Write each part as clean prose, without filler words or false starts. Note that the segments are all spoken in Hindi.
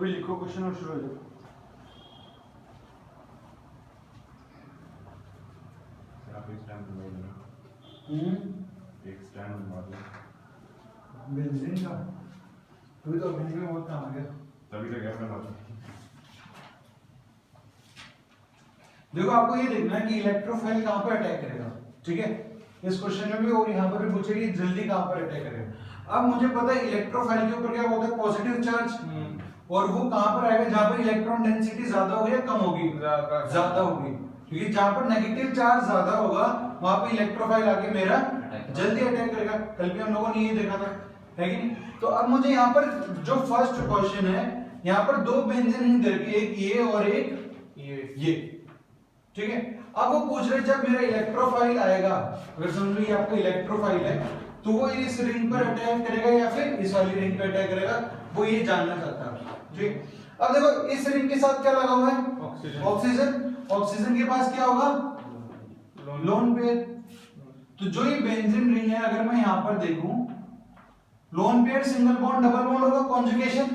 भी लिखो क्वेश्चन और शुरू हो जाओ। एक स्टैंड बनवा दो बेंजीन का, तभी तो बेंजीन में बहुत काम आ गया। तभी तो क्या करना। देखो आपको ये देखना है कि इलेक्ट्रोफाइल कहां पर अटैक करेगा, ठीक है। इस क्वेश्चन में भी और यहां पर भी पूछेगी जल्दी कहां पर अटैक करेगा। अब मुझे पता है इलेक्ट्रोफाइल के ऊपर क्या होता है, पॉजिटिव चार्ज, और वो कहां पर आएगा जहां पर इलेक्ट्रॉन डेंसिटी ज्यादा होगी या कम होगी, ज्यादा होगी, क्योंकि जहां पर नेगेटिव चार्ज ज्यादा होगा वहां पर इलेक्ट्रोफाइल आके मेरा जल्दी अटैक करेगा। कल भी हम लोगों ने ये देखा था, है कि नहीं। तो अब मुझे यहाँ पर जो फर्स्ट क्वेश्चन है, यहाँ पर दो बेंजीन रिंग दे रखी है, एक ये और एक ये, ठीक है। अब वो पूछ रहे जब मेरा इलेक्ट्रोफाइल आएगा, अगर समझ लो ये आपका इलेक्ट्रोफाइल है, तो वो इस रिंग पर अटैक करेगा या फिर इस वाली रिंग पर अटैक करेगा, वो ये जानना चाहता है, ठीक। अब देखो इस रिंग के साथ क्या लगा हुआ है, ऑक्सीजन। ऑक्सीजन के पास क्या होगा, लोन पेयर। तो जो ये बेंजीन रिंग है, अगर मैं यहां पर देखूं, lone pair single bond double bond होगा, कॉन्जुगेशन।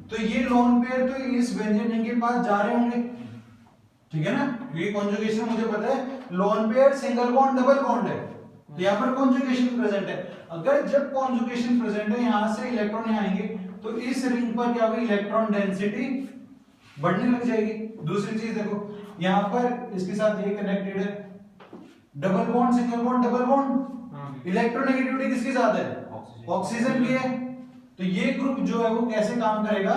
तो ये लोन पेयर तो इस बेंजीन रिंग के पास जा रहे होंगे, ठीक है ना, ये कॉन्जुगेशन मुझे पता है, lone pair single bond double bond है, तो यहां पर कॉन्जुगेशन प्रेजेंट है। अगर जब कॉन्जुगेशन प्रेजेंट है, यहां से इलेक्ट्रॉन यहां आएंगे, तो इस रिंग पर क्या होगी, इलेक्ट्रॉन डेंसिटी बढ़ने लग जाएगी। दूसरी चीज देखो, यहां पर इसके साथ ये कनेक्टेड है, double bond single bond double bond, electronegativity किसके साथ है, ऑक्सीजन की है। तो ये ग्रुप जो है वो कैसे काम करेगा,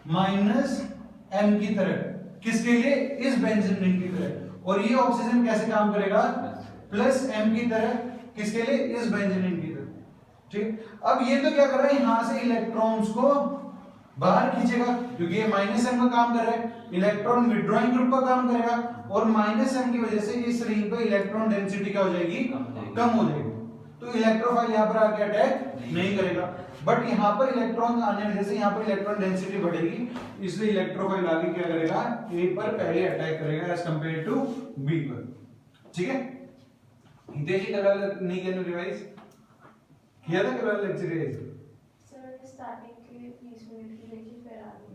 -m की तरह, किसके लिए, इस बेंजीन रिंग की तरह। और ये ऑक्सीजन कैसे काम करेगा, +m की तरह, किसके लिए, इस बेंजीन रिंग की तरह, ठीक। अब ये तो क्या कर रहा है, यहां से इलेक्ट्रॉन्स को बाहर खींचेगा, क्योंकि ये -m का काम कर रहा है, इलेक्ट्रॉन विड्रॉइंग ग्रुप का काम करेगा, और -m की वजह से इस रिंग पे इलेक्ट्रॉन डेंसिटी क्या हो जाएगी, कम हो जाएगी। तो इलेक्ट्रोफाइल यहां पर आके अटैक नहीं करेगा, बट यहां पर इलेक्ट्रॉन आने की वजह से यहां पर इलेक्ट्रॉन डेंसिटी बढ़ेगी, इसलिए इलेक्ट्रोफाइल आगे क्या करेगा, ए पर पहले अटैक करेगा एज कंपेयर टू बी पर, ठीक है। हितेश जी कल नहीं किया, रिवाइज किया था कल लेक्चर रिवाइज, सर स्टार्टिंग के 20 मिनट की देखी फिर आ गई,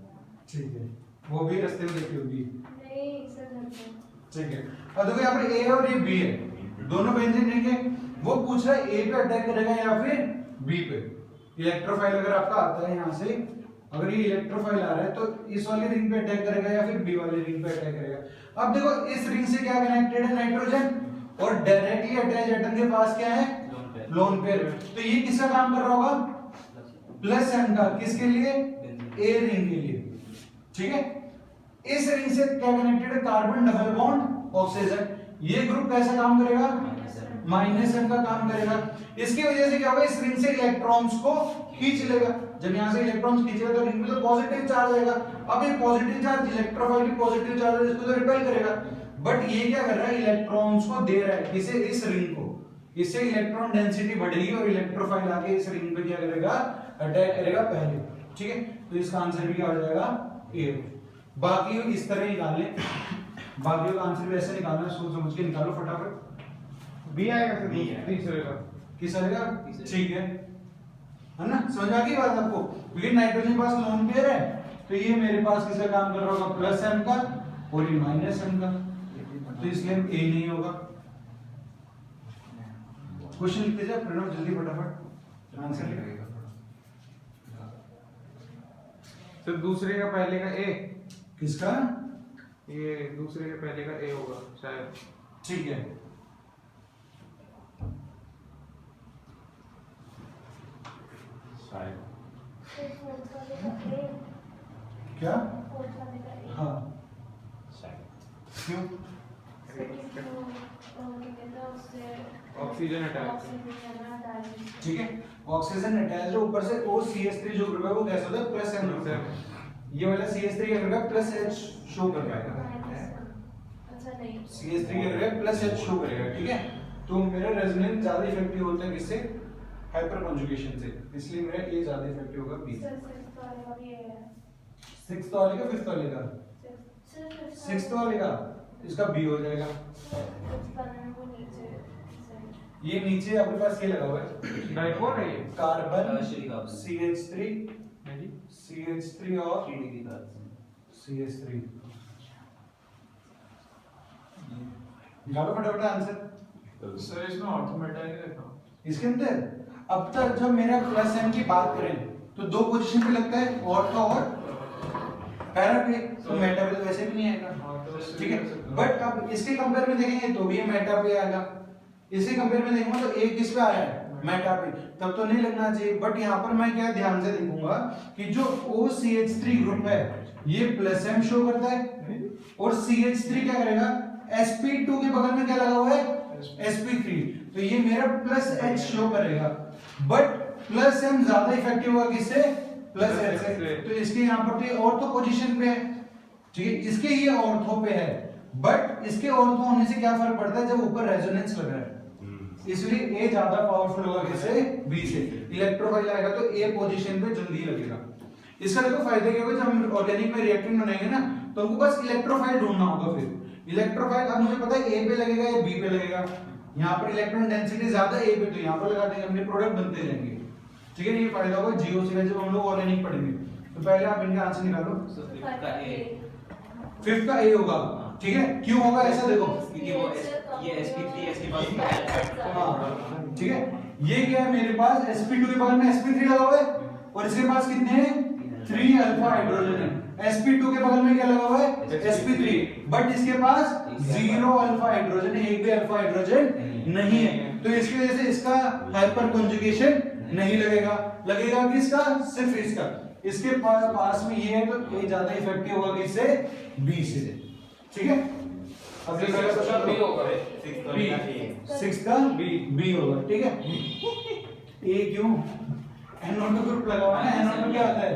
ठीक है, वो भी रास्ते में देखी होगी, नहीं सर घर पे, ठीक है। अब देखो यहाँ पर ए और ये बी है, दोनों बेंजीन रिंग है, वो पूछ रहा है ए पे अटैक करेगा या फिर बी पे। इलेक्ट्रोफाइल अगर आपका आता है यहाँ से, अगर ये इलेक्ट्रोफाइल आ रहा है तो इस वाली रिंग पे अटैक करेगा या फिर बी वाली रिंग पे अटैक करेगा। अब देखो इस रिंग से क्या कनेक्टेड है, नाइट्रोजन, और डायरेक्टली अटैच एटम के पास क्या है, लोन पेयर। तो ये किसका काम कर रहा होगा, +m का, किसके लिए, ए रिंग के लिए, ठीक है। इस रिंग से क्या कनेक्टेड है, कार्बन डबल बॉन्ड ऑक्सीजन, ये ग्रुप कैसा काम करेगा, -m का काम करेगा। इसकी वजह से क्या होगा, इस रिंग से इलेक्ट्रॉन्स को खींच लेगा, जब यहां से इलेक्ट्रॉन्स खींचेगा तो रिंग में तो पॉजिटिव चार्ज आएगा। अब ये पॉजिटिव चार्ज, इलेक्ट्रोफाइल की पॉजिटिव चार्ज है, इसको तो रिपेल करेगा, बट ये क्या कर रहा है, इलेक्ट्रॉन्स को दे रहा है, किसे, इस रिंग को, इससे इलेक्ट्रॉन डेंसिटी बढ़ेगी और इलेक्ट्रोफाइल आके इस रिंग पे क्या करेगा, अटैक करेगा पहले, ठीक है। तो इसका आंसर भी क्या हो जाएगा, ए। बाकी इस तरह निकाल ले, बाकी का आंसर भी ऐसे निकालना, सोच समझ के निकालो फटाफट। बी आएगा सर, तीसरे का किस आएगा, ठीक है ना, समझ आ गई बात आपको। क्योंकि नाइट्रोजन के पास लोन पेयर है, तो ये मेरे पास किसका काम कर रहा होगा, +m का, और ये -m का, तो इसलिए ए नहीं होगा। क्वेश्चन लिखते जाओ प्रणव, जल्दी फटाफट आंसर लिख। सर दूसरे का पहले का ए, किसका, ये दूसरे के पहले का ए होगा शायद, ठीक है। फिर फोर्थ वाले का ए, क्या, फोर्थ वाले का ए, हाँ, क्यों, ऑक्सीजन अटैच, ठीक है, ऑक्सीजन अटैच है, ऊपर से OCH3 जो ग्रुप है वो कैसा होता है, +m ग्रुप है। ये वाला CH3 क्या करेगा, +H शो कर पाएगा, अच्छा नहीं, CH3 क्या करेगा, +H शो करेगा, ठीक है। तो मेरा रेजोनेंस ज्यादा इफेक्टिव होता है किससे, हाइपर कॉन्जुगेशन से, इसलिए मेरा ए ज्यादा इफेक्टिव होगा बी। सर सिक्स्थ वाले का भी ए है, 6th वाले का, 5th वाले का, सर 6th वाले का, इसका बी हो जाएगा। फिफ्थ वाले में वो नीचे सही, ये नीचे आपके पास ये लगा हुआ है, डाइपोल है ये, कार्बन श्री कार्बन। CH3 जी CH3 और 3 डिग्री का CH3 निकालो फटाफट आंसर। सर इसमें ऑर्थोमेटा नहीं रखा इसके अंदर अब तक जब मेरा प्लस एम की बात करें तो दो पोजीशन पे लगता है ऑर्थो और पैरा पे, तो मेटा पे तो वैसे भी नहीं आएगा, ठीक है। बट अब इसके कंपेयर में देखेंगे तो भी ये मेटा पे आएगा, इसके कंपेयर में देखूंगा तो एक किस पे आया है, मेटा पे, तब तो नहीं लगना चाहिए। बट यहाँ पर मैं क्या ध्यान से देखूंगा कि जो OCH3 ग्रुप है ये प्लस एम शो करता है और CH3 क्या करेगा, sp2 के बगल में क्या लगा हुआ है, sp3, तो ये मेरा प्लस H शो करेगा। बट प्लस एम ज्यादा इफेक्टिव होगा किससे, प्लस H से, तो इसके यहाँ पर तो ऑर्थो पोजीशन पे है, ठीक है, इसके ये ऑर्थो पे है। बट इसके ऑर्थो होने से क्या फर्क पड़ता है, जब ऊपर रेजोनेंस लग रहा है इसलिए A ज्यादा पावरफुल होगा किससे, B से। इलेक्ट्रोफाइल आएगा तो A पोजीशन पे जल्दी लगेगा। इसका देखो फायदा क्या होगा, जब हम ऑर्गेनिक में रिएक्टेंट बनाएंगे ना तो हमको बस इलेक्ट्रोफाइल ढूंढना होगा। फिर इलेक्ट्रोफाइल अब मुझे पता है A पे लगेगा या B पे लगेगा, यहाँ पर इलेक्ट्रॉन डेंसिटी ज्यादा A पे, तो यहाँ पर लगा देंगे, अपने प्रोडक्ट बनते जाएंगे, ठीक है। ये फायदा होगा GOC का जब हम लोग ऑर्गेनिक पढ़ेंगे। तो पहले आप इनका आंसर निकालो। फिफ्थ का A होगा, ठीक है। क्यों होगा ऐसा देखो, क्योंकि वो ये sp3 इसके पास हाँ, ठीक है। ये क्या है, मेरे पास sp2 के बगल में sp3 लगा हुआ है और इसके पास कितने हैं, 3 अल्फा हाइड्रोजन है। sp2 के बगल में क्या लगा हुआ है, sp3, बट इसके पास 0 अल्फा हाइड्रोजन है, एक भी अल्फा हाइड्रोजन नहीं है, तो इसकी वजह से इसका हाइपर कॉन्जुगेशन नहीं लगेगा। लगेगा किसका, सिर्फ इसका। इसके पास में ये है तो ये ज्यादा इफेक्टिव होगा किससे, बी से, ठीक है। अब ये वाला क्वेश्चन बी होगा, सिक्स का बी होगा, ठीक है। ए क्यों, NO2 ग्रुप लगा हुआ है, NO2 क्या होता है,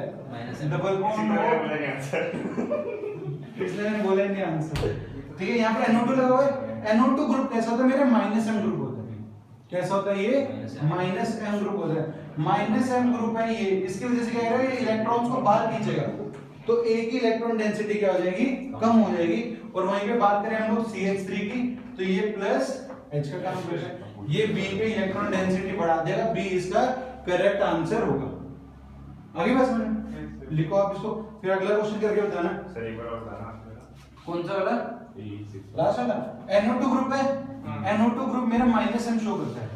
डबल बॉन्ड इसलिए मैंने बोला नहीं आंसर, ठीक है। यहाँ पर NO2 लगा हुआ है, NO2 ग्रुप कैसा होता है, मेरा -M ग्रुप होता है। कैसा होता है ये, -M ग्रुप होता है। -M ग्रुप है ये, इसकी वजह से क्या कह रहा है, इलेक्ट्रॉन्स को बाहर खींचेगा तो A की इलेक्ट्रॉन डेंसिटी क्या हो जाएगी, कम हो जाएगी। और वहीं पे बात करें हम लोग CH3 की, तो ये प्लस H का काम कर रहा है, ये B पे इलेक्ट्रॉन डेंसिटी बढ़ा देगा, B इसका करेक्ट आंसर होगा। आगे बस मैंने लिखो आप इसको, फिर अगला क्वेश्चन करके बताना। सर एक बार और बताना कौन सा वाला, E6 लास्ट वाला। NO2 ग्रुप है, NO2 ग्रुप मेरा -M शो करता है,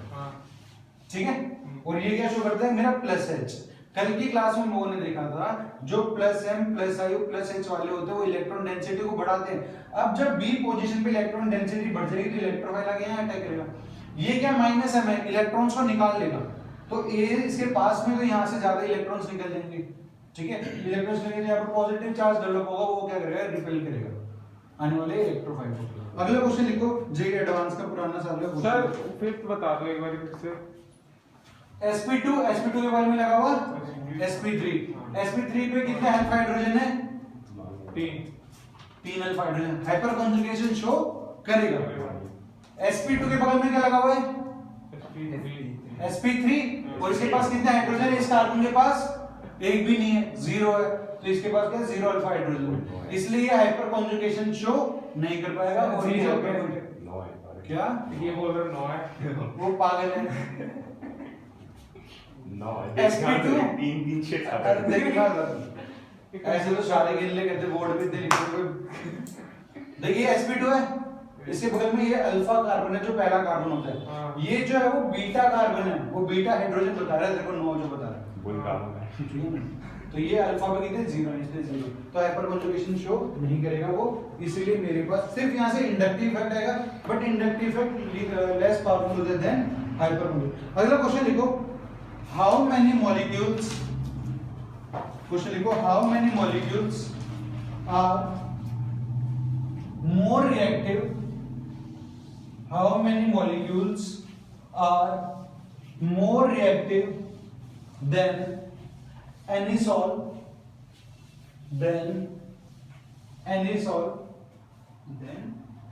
ठीक है, और ये क्या शो करता है, मेरा प्लस H। कल की क्लास में लोगों ने देखा था जो plus M plus I plus H वाले होते हैं वो इलेक्ट्रॉन डेंसिटी को बढ़ाते हैं। अब जब B पोजीशन पे इलेक्ट्रॉन डेंसिटी बढ़ जाएगी तो इलेक्ट्रोफाइल आगे यहाँ अटैक करेगा। ये क्या -M है, इलेक्ट्रॉन्स को निकाल लेगा, तो A इसके पास में, तो यहाँ से ज्यादा इलेक्ट्रॉन्स निकल जाएंगे, ठीक है। इलेक्ट्रॉन्स निकल, यहाँ पर पॉजिटिव चार्ज डेवलप होगा, वो क्या करेगा, रिपेल करेगा आने वाले इलेक्ट्रोफाइल को। अगला क्वेश्चन लिखो, जे एडवांस का पुराना साल है सर फिफ्थ बता दो एक बार फिर से। sp2 के बारे में लगा हुआ sp3 पे कितने अल्फा हाइड्रोजन है, 3 alpha hydrogen, hyper conjugation show करेगा। sp2 के बगल में क्या लगा हुआ है, sp3, और इसके पास कितने हाइड्रोजन है, इस कार्बन के पास एक भी नहीं है, 0 है, तो इसके पास क्या है, 0 अल्फा हाइड्रोजन, इसलिए ये हाइपर कॉन्जुगेशन शो नहीं कर पाएगा। और क्या ये बोल रहे 9 है, वो पागल है। sp2 अरे देखिए ऐसे तो सारे गिनले कहते बोर्ड पे लिखे। देखिए sp2 है, इसके बगल में ये अल्फा कार्बन है जो पहला कार्बन होता है, ये जो है वो बीटा कार्बन है, वो बीटा हाइड्रोजन बता रहा है, देखो 9 जो बता रहा है, तो ये अल्फा पे कितने 0 है, इसलिए 0, तो हाइपर कॉन्जुगेशन शो नहीं करेगा वो, इसीलिए मेरे पास सिर्फ यहाँ से इंडक्टिव इफेक्ट आएगा, but inductive effect less powerful than hyperconjugation. अगला क्वेश्चन लिखो, हाउ मेनी मॉलिक्यूल्स, क्वेश्चन लिखो, how many molecules are more reactive, how many molecules are more reactive than anisole, then anisole,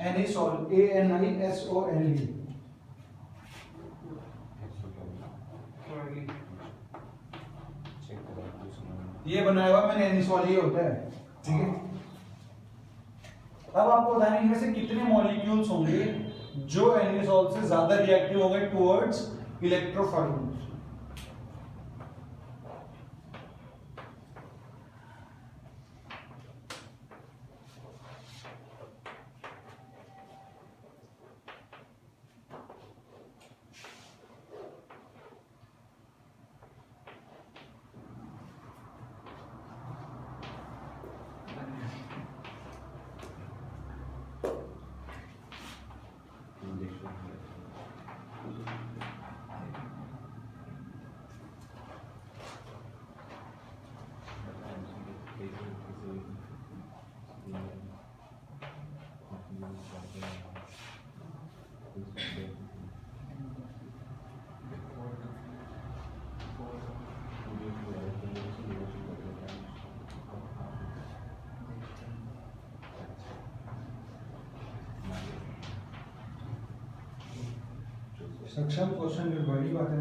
ANISOLE, ये बनाया हुआ मैंने, एनिसोल ये होता है, ठीक है। अब आपको बताना इनमें से कितने मॉलिक्यूल्स होंगे जो एनिसोल से ज्यादा रिएक्टिव होंगे टुवर्ड्स इलेक्ट्रोफाइल। सक्षम क्वेश्चन जो बड़ी बात है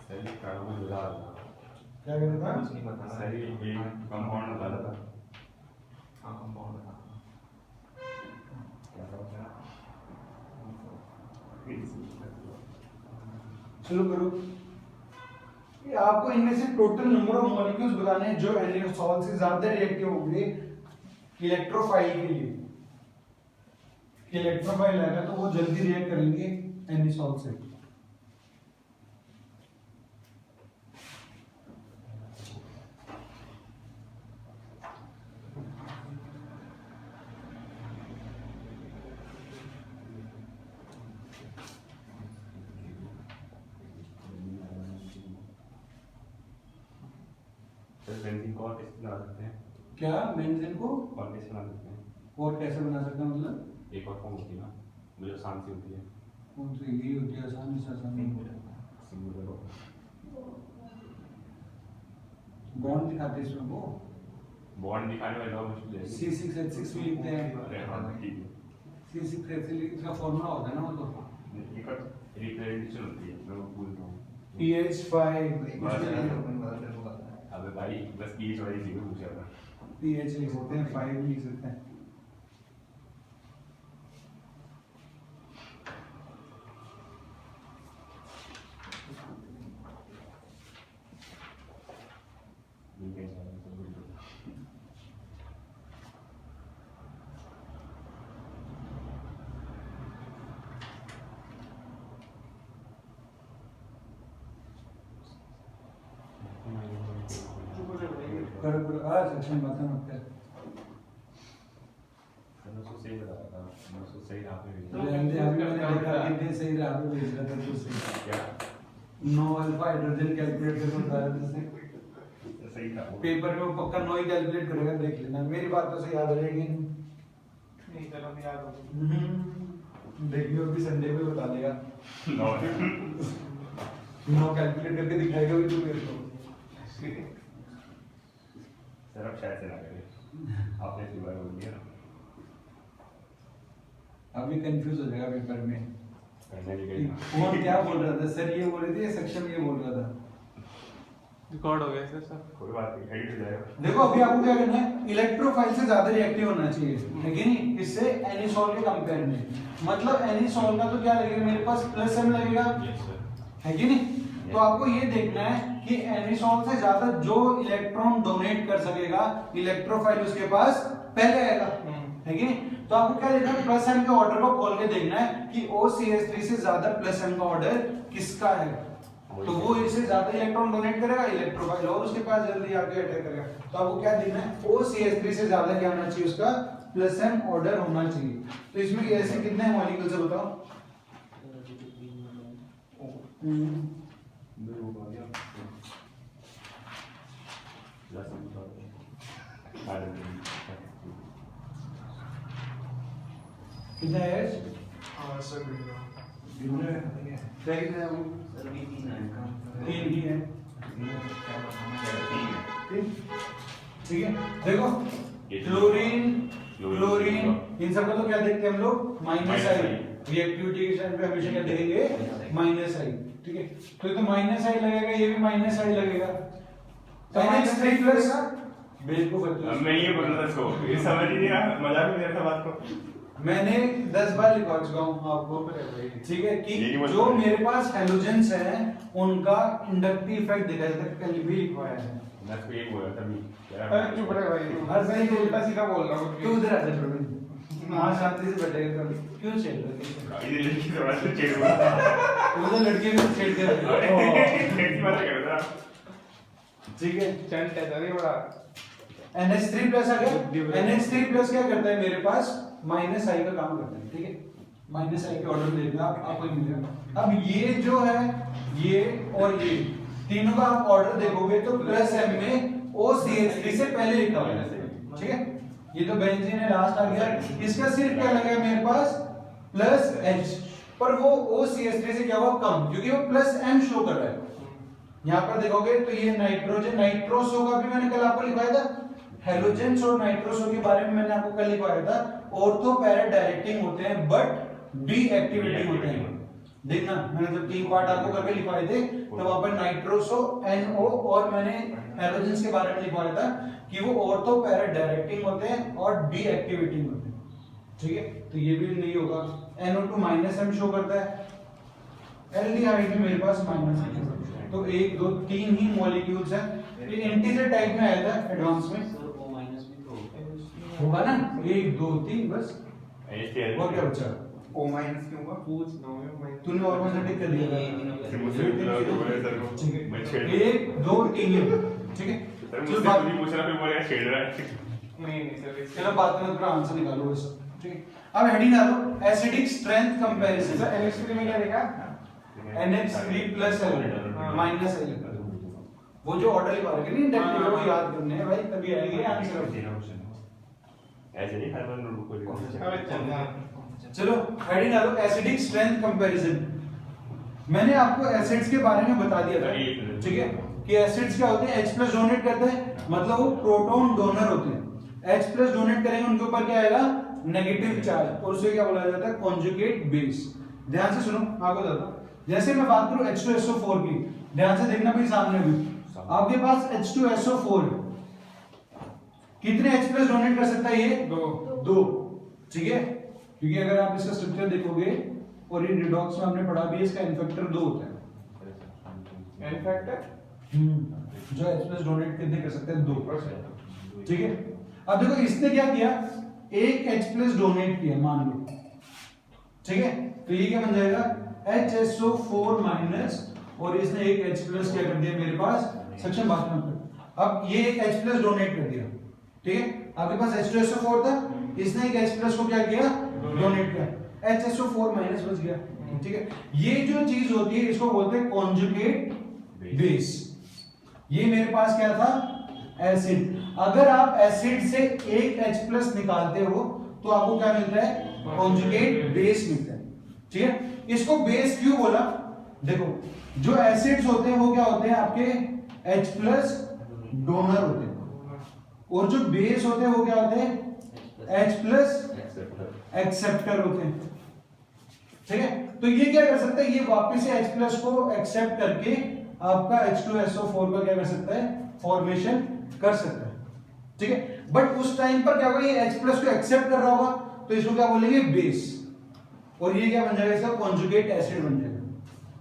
सही कार्बन मिला क्या कहता था कुछ नहीं पता सही एक कंपाउंड बता था हाँ कंपाउंड था क्या था चलो करो ये आपको इनमें से टोटल नंबर ऑफ मॉलिक्यूल्स बताने हैं जो एनिसॉल से ज्यादा रिएक्टिव होंगे इलेक्ट्रोफाइल के लिए इलेक्ट्रोफाइल आएगा तो वो जल्दी रिएक्ट करेंगे एनिसॉल से बेंजीन को और कैसे बना सकते हैं क्या बेंजीन को और कैसे बना सकते हैं और कैसे बना सकते हैं मतलब एक और फॉर्म होती है ना मुझे आसान सी होती है कौन सी यही होती है आसानी से आसानी सिंगुलर बॉन्ड दिखाते हैं इसमें वो बॉन्ड दिखाने में बहुत मुश्किल है C6H6 भी लिखते हैं अरे हाँ ठीक है C6H6 इसका फॉर्मूला होता है ना वो तो एक और रिप्रेजेंटेशन होती है मैं वो भूल रहा हूँ pH5 अबे भाई बस पीएच वाली चीज़ पूछा था pH लिख सकते हैं 5 लिख सकते हैं करो करो सेक्शन मत कर मैं उसको सही बता रहा था मैं उसको सही राह पे भेज रहने अभी मैंने देखा कितने सही राह पे भेज रहा था तू सही क्या नो अल्फा हाइड्रोजन कैलकुलेट करके बता रहा था तुझसे सही था वो पेपर में वो पक्का नो ही कैलकुलेट करेगा देख लेना मेरी बात तो से याद रहेगी नहीं चलो नहीं याद होगी देखियो अभी संडे में बता देगा नो नो कैलकुलेट करके दिखाएगा भी तू मेरे को सर अब शायद से ना करें आपने इस बार बोल दिया ना अभी कंफ्यूज हो जाएगा पेपर में करने भी कि गई कौन क्या बोल रहा था सर ये बोल रहे थे सक्षम ये बोल रहा था रिकॉर्ड हो गया सर सब कोई बात नहीं एडिट हो जाएगा देखो अभी आपको क्या करना है इलेक्ट्रोफाइल से ज्यादा रिएक्टिव होना चाहिए है कि नहीं इससे एनिसॉल के कंपेयर में मतलब एनिसॉल का तो क्या लगेगा मेरे पास प्लस एम लगेगा यस सर है कि नहीं तो आपको ये देखना है कि एनिसॉल से ज्यादा जो इलेक्ट्रॉन डोनेट कर सकेगा इलेक्ट्रोफाइल उसके पास पहले आएगा है कि नहीं तो आपको क्या देखना है प्लस एम के ऑर्डर को खोल के देखना है कि OCH3 से ज्यादा प्लस एम का ऑर्डर किसका है तो वो इससे ज्यादा इलेक्ट्रॉन डोनेट करेगा इलेक्ट्रोफाइल और उसके पास जल्दी आके अटैक करेगा तो आपको क्या देखना है OCH3 से ज्यादा क्या होना चाहिए उसका प्लस एम ऑर्डर होना चाहिए तो इसमें ऐसे कितने मॉलिक्यूल्स है बताओ मैं वो बता दिया जैसे बता कितना है हाँ सर क्या कितना है वो सर भी 3 है तीन ही है तीन ठीक है देखो ये क्लोरीन क्लोरीन, क्लोरीन इन सबका तो क्या देखते हैं हम लोग माइनस आई -I। रिएक्टिविटी के टाइम पे हमेशा क्या देखेंगे माइनस आई ठीक है तो ये तो माइनस आई लगेगा ये भी माइनस आई लगेगा तो NH3 प्लस बिल्कुल मैं ये बोल रहा था इसको ये समझ ही नहीं आया मजाक में ले रहा था बात को मैंने 10 बार लिखवा चुका हूँ आपको ठीक है कि ये नहीं बोल जो रहे। मेरे पास हैलोजेंस हैं उनका इंडक्टिव इफेक्ट दिखाया जाता है कल भी लिखवाया है मैं इसको ये बोल रहा था अभी अरे चुप रहे भाई तू हर सही मैं उल्टा सीधा बोल रहा तू हूँ उधर आ जा प्रवीण हाँ शांति से बैठेगा तो क्यों छेड़ रहा है इधर लड़की थोड़ा सा चेड़ हुआ वो तो लड़के भी छेड़ के रखे हो। कैसी बात कर रहा ठीक है चंट है सर ये बड़ा NH3 प्लस आ गया NH3 प्लस क्या करता है मेरे पास माइनस आई का काम करता है ठीक है माइनस आई के ऑर्डर देगा आपको मिलेगा अब ये जो है ये और ये तीनों का आप ऑर्डर देखोगे तो प्लस एम में OCH3 से पहले लिखा हुआ है ठीक है, ये तो बेंजीन है, लास्ट आ गया। इसका सिर्फ क्या लगा मेरे पास प्लस H, पर वो OCH3 से क्या हुआ कम, क्योंकि वो प्लस M शो कर रहा है। यहाँ पर देखोगे तो ये नाइट्रोजन, नाइट्रोसो का भी मैंने कल आपको लिखवाया था, हेलोजेंस और नाइट्रोसो के बारे में मैंने आपको कल लिखवाया था। ऑर्थो पैरा डायरेक्टिंग होते हैं बट डी एक्टिविटी होते हैं। देखना मैंने जब 3 पार्ट आपको करके लिखवाए थे तो वहां पर नाइट्रोसो NO और मैंने हेलोजेंस के बारे में लिखवाया था कि वो ऑर्थो पैरा डायरेक्टिंग होते हैं और डी एक्टिविटी होते हैं। ठीक है, तो ये भी नहीं होगा। NO2 -M शो करता है, एल्डिहाइड में मेरे पास -M, तो 1 2 3 ही मॉलिक्यूल्स हैं। ये इंटीजर टाइप में आया था एडवांस में, O माइनस भी तो होगा ना 1 2 3 बस। HCl और क्या बचा? O माइनस क्यों हुआ? पूछ नो मैं तूने और कौन सा टिक कर दिया फिर मुझसे पूछा तो बोले सर को ठीक है, मैं छेड़ 1 2 3 ठीक है। सर चलो मुझसे बात, खुद ही पूछ रहा फिर बोले छेड़ रहा है। नहीं सर चलो बात में पूरा आंसर निकालो बस। ठीक है, अब हेडिंग डालो acidic strength comparison. Sir NH3 में क्या लिखा? NH3 L -L, वो जो ऑर्डर लिखा रखे नहीं इंडेक्टिव वो याद करने हैं भाई, तभी आएंगे आंसर। ऐसे नहीं हर बार नोट को अबे चल चलो हेडिंग डालो एसिडिक स्ट्रेंथ कंपैरिजन। मैंने आपको एसिड्स के बारे में बता दिया था, ठीक है, कि एसिड्स क्या होते हैं, H+ डोनेट करते हैं, मतलब वो प्रोटॉन डोनर होते हैं। H+ डोनेट करेंगे उनके ऊपर क्या आएगा, नेगेटिव चार्ज, और उसे क्या बोला जाता है, कॉन्जुगेट बेस। ध्यान से सुनो, आपको बताता हूं। जैसे मैं बात करूं H2SO4 की, ध्यान से देखना भाई सामने भी, आपके पास H2SO4 है, कितने H+ डोनेट कर सकता है ये, दो, ठीक है, क्योंकि अगर आप इसका स्ट्रक्चर देखोगे और ये रिडॉक्स में हमने पढ़ा भी है, इसका इन्फेक्टर 2 होता है। इनफैक्ट जो H+ डोनेट कितने कर सकते हैं, 2, ठीक है। अब देखो इसने क्या किया, एक H+ डोनेट किया मान लो, ठीक है, तो ये क्या बन जाएगा HSO4 माइनस, और इसने एक H+ क्या कर दिया मेरे पास सेक्शन बात में। अब ये एक H+ डोनेट कर दिया, ठीक है, आपके पास H2SO4 था, इसने एक H+ को क्या किया, डोनेट किया, HSO4 माइनस बच गया, ठीक है। ये जो चीज होती है इसको बोलते हैं कॉन्जुगेट बेस। ये मेरे पास क्या था, एसिड। अगर आप एसिड से एक H+ निकालते हो तो आपको क्या मिलता है, कॉन्जुगेट बेस मिलता है, ठीक है। इसको बेस क्यों बोला, देखो जो एसिड्स होते हैं वो क्या होते हैं, आपके H+ डोनर होते हैं, और जो बेस होते हैं वो क्या होते हैं, H+ एक्सेप्टर होते हैं, ठीक है। तो ये क्या कर सकता है, ये वापस से H+ को एक्सेप्ट करके आपका H2SO4 का क्या कर सकता है, फॉर्मेशन कर सकता है, ठीक है। बट उस टाइम पर क्या होगा, ये H+ को एक्सेप्ट कर रहा होगा तो इसको क्या बोलेंगे, बेस, और ये क्या बन जाएगा, इसका कॉन्जुगेट एसिड बन जाएगा।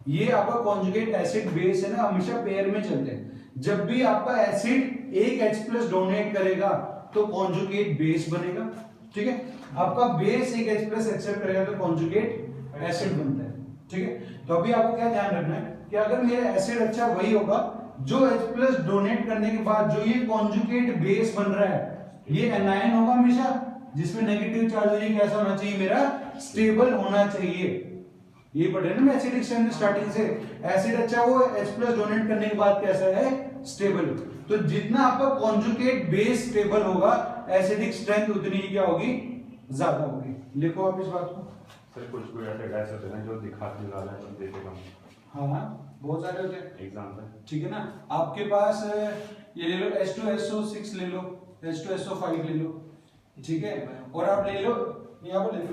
ये आपका कॉन्जुगेट एसिड बेस है ना, हमेशा पेयर में चलते हैं। जब भी आपका एसिड एक H+ डोनेट करेगा तो कॉन्जुगेट बेस बनेगा, ठीक है। आपका बेस एक H+ एक्सेप्ट करेगा तो कॉन्जुगेट एसिड बनता है, ठीक है। तो अभी आपको क्या ध्यान रखना है कि अगर मेरा एसिड अच्छा वही होगा जो H+ डोनेट करने के बाद जो ये कॉन्जुगेट बेस बन रहा है, ये एनायन होगा हमेशा, जिसमें नेगेटिव चार्ज है, ये कैसा होना चाहिए, मेरा स्टेबल होना चाहिए। ये पढ़े ना एसिडिक स्ट्रेंथ स्टार्टिंग से, एसिड अच्छा वो H+ डोनेट करने के बाद कैसा है, स्टेबल। तो जितना आपका कॉन्जुगेट बेस स्टेबल होगा, एसिडिक स्ट्रेंथ उतनी ही क्या होगी, ज्यादा होगी। लिखो आप इस बात को। सर कुछ कोई ऐसे गैस होते हैं जो दिखाते वाला है पर देते कम, हाँ बहुत सारे होते हैं, एग्जांपल ठीक है ना। आपके पास ये ले लो H2SO6 ले लो, H2SO5 ले लो, ठीक है, और आप ले लो यहाँ पर ले लो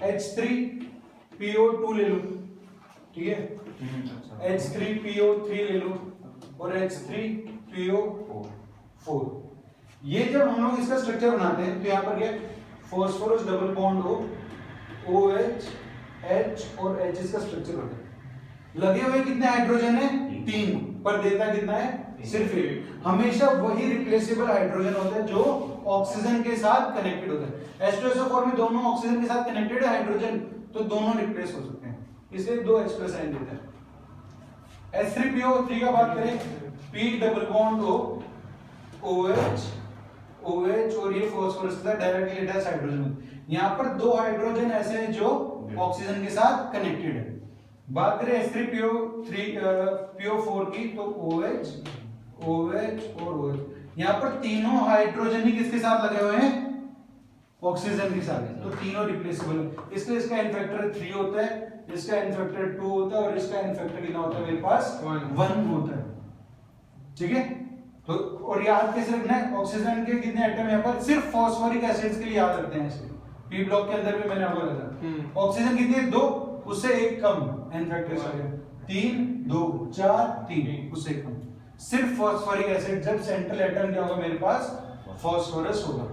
H3PO2 ले लो, ठीक है, H3PO3 ले लो और H3PO4। ये जब हम लोग इसका स्ट्रक्चर बनाते हैं तो यहाँ पर क्या, फॉस्फोरस डबल बॉन्ड हो, OH H और H इसका स्ट्रक्चर होता है। लगे हुए कितने हाइड्रोजन है, 3, पर देता कितना है, सिर्फ 1। हमेशा वही रिप्लेसेबल हाइड्रोजन होता है जो ऑक्सीजन के साथ कनेक्टेड होता है। H2SO4 में दोनों ऑक्सीजन के साथ कनेक्टेड है हाइड्रोजन, तो दोनों रिप्लेस हो सकते हैं, इसलिए 2 H+ आयन देता है। H3PO3 का बात करें, P डबल बॉन्ड हो, OH और ये फॉस्फोरस के साथ डायरेक्टली अटैच हाइड्रोजन। यहाँ पर 2 हाइड्रोजन ऐसे हैं जो ऑक्सीजन के साथ कनेक्टेड है। बात करें H3PO4 की, तो OH और OH, यहाँ पर तीनों हाइड्रोजन ही किसके साथ लगे हुए हैं, ऑक्सीजन के साथ। तो तीनों रिप्लेसेबल है, इसलिए इसका n फैक्टर 3 होता है, इसका n फैक्टर 2 होता है और इसका n फैक्टर कितना होता है मेरे पास 1 होता है। ठीक है, तो और याद कैसे रखना है, ऑक्सीजन के कितने एटम यहाँ पर, सिर्फ फास्फोरिक एसिड्स के लिए याद रखते हैं ऐसे। पी ब्लॉक के अंदर भी मैंने आपको बताया ऑक्सीजन कितनी है, 2, उससे एक कम, n फैक्टर से 3 2 4 3 उससे कम, सिर्फ फास्फोरिक एसिड जब सेंट्रल एटम क्या होगा मेरे पास, फास्फोरस होगा।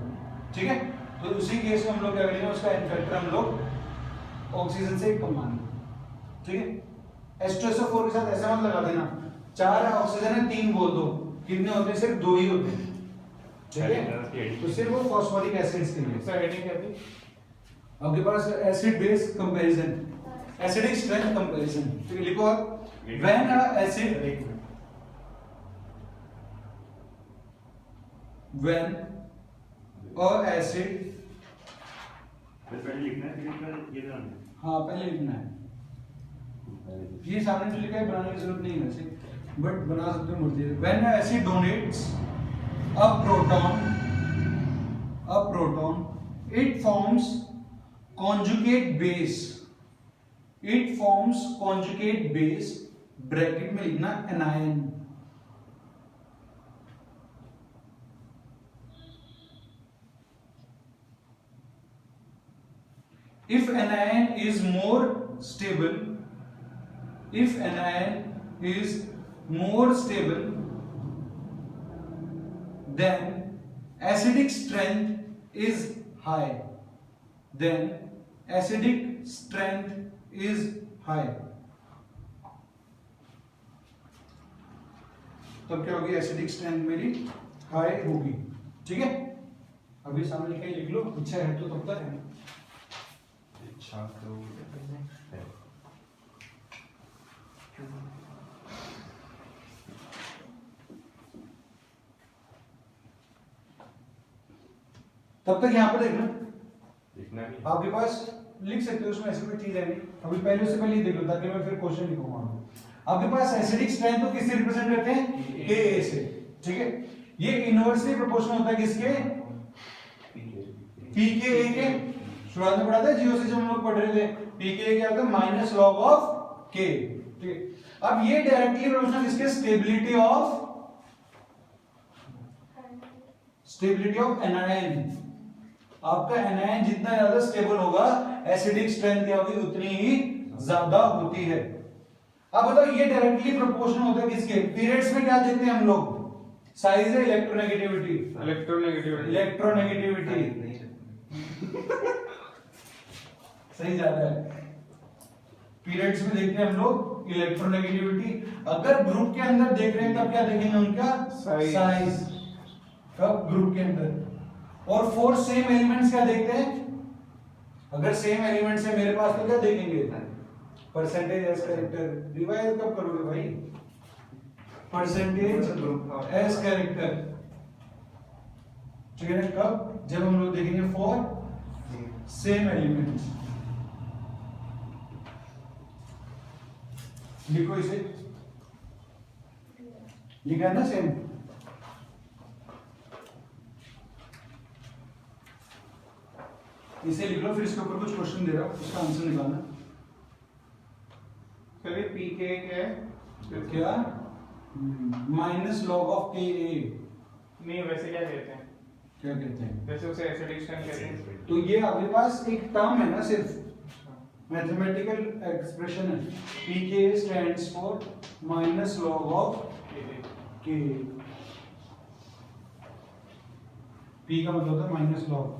ठीक है, तो उसी केस में हम लोग क्या करेंगे, उसका n फैक्टर हम लोग ऑक्सीजन से कम मानेंगे। ठीक है, H2SO4 के साथ ऐसा मत लगा देना, 4 है ऑक्सीजन है 3 बोल दो, कितने होते हैं, सिर्फ 2 ही होते हैं। ठीक है, तो सिर्फ वो फास्फोरिक एसिड्स के लिए। सर हेडिंग क्या थी? आपके पास acid base comparison, acidic strength comparison. ठीक है, लिखो आप, when a acid, when a acid, पहले लिखना है, फिर ये ध्यान देना। हाँ पहले लिखना है, ये सामने जो लिखा है बनाने की जरूरत नहीं है वैसे, बट बना सकते हो मूर्ति। When a acid donates a proton it forms conjugate base, it forms conjugate base, bracket में लिखना anion। if anion is more stable, if anion is more stable then acidic strength is high, then acidic strength is high। तब क्या होगी, एसिडिक स्ट्रेंथ मेरी हाई होगी। ठीक है, अभी सामने लिखा ही लिख लो, इच्छा है तो तब तक है। इच्छा तो है। तब तक यहाँ पर देखना, लिखना भी आपके पास लिख सकते हो, उसमें ऐसी कोई चीज है नहीं। अभी पहले उससे पहले ही देख लो ताकि मैं फिर क्वेश्चन लिखूंगा। आपके पास एसिडिक स्ट्रेंथ को किससे रिप्रेजेंट करते हैं, Ka से। ठीक है, ये इनवर्सली प्रोपोर्शनल होता है किसके, pKa के। शुरुआत में पढ़ा था जियो से जब हम लोग पढ़ रहे थे, pKa क्या होता है, माइनस लॉग ऑफ K। ठीक है, अब ये डायरेक्टली प्रोपोर्शनल किसके, स्टेबिलिटी ऑफ एनायन। आपका एनायन जितना ज्यादा स्टेबल होगा, एसिडिक स्ट्रेंथ क्या होगी उतनी ही ज्यादा होती है। अब बताओ, ये डायरेक्टली प्रोपोर्शनल होता है किसके, पीरियड्स में क्या देखते हैं हम लोग, साइज है, इलेक्ट्रोनेगेटिविटी, इलेक्ट्रोनेगेटिविटी सही ज्यादा है। पीरियड्स में देखते हैं हम लोग इलेक्ट्रोनेगेटिविटी। अगर ग्रुप के अंदर देख रहे हैं तब क्या देखेंगे, उनका साइज। कब, ग्रुप के अंदर। और 4 सेम एलिमेंट्स क्या देखते हैं, अगर सेम एलिमेंट्स है मेरे पास तो क्या देखेंगे, परसेंटेज एस कैरेक्टर। रिवाइज कब करोगे भाई, परसेंटेज एस कैरेक्टर। ठीक है ना, कब, जब हम लोग देखेंगे 4 सेम एलिमेंट्स। लिखो इसे, लिखा है ना सेम। इसे लिख लो, फिर इसके ऊपर कुछ क्वेश्चन दे रहा हूं, उसका आंसर निकालना। चलिए pKa क्या है, क्या, माइनस लॉग ऑफ Ka। नहीं वैसे क्या कहते हैं, क्या कहते हैं, वैसे उसे एसिडिक स्ट्रेंथ कहते हैं। तो ये आपके पास एक टर्म है ना, सिर्फ मैथमेटिकल एक्सप्रेशन है। pKa stands for minus log of K। P का मतलब होता है माइनस लॉग।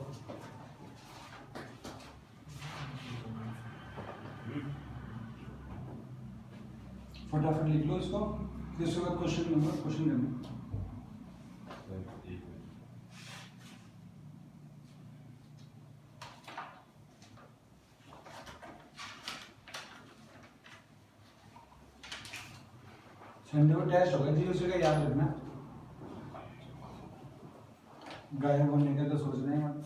फटाफट लिख लो इसको, फिर उसके बाद question number, question number. Sunday को टेस्ट होगा जी, उसी का याद रखना। गायब होने का तो सोचना ही मत,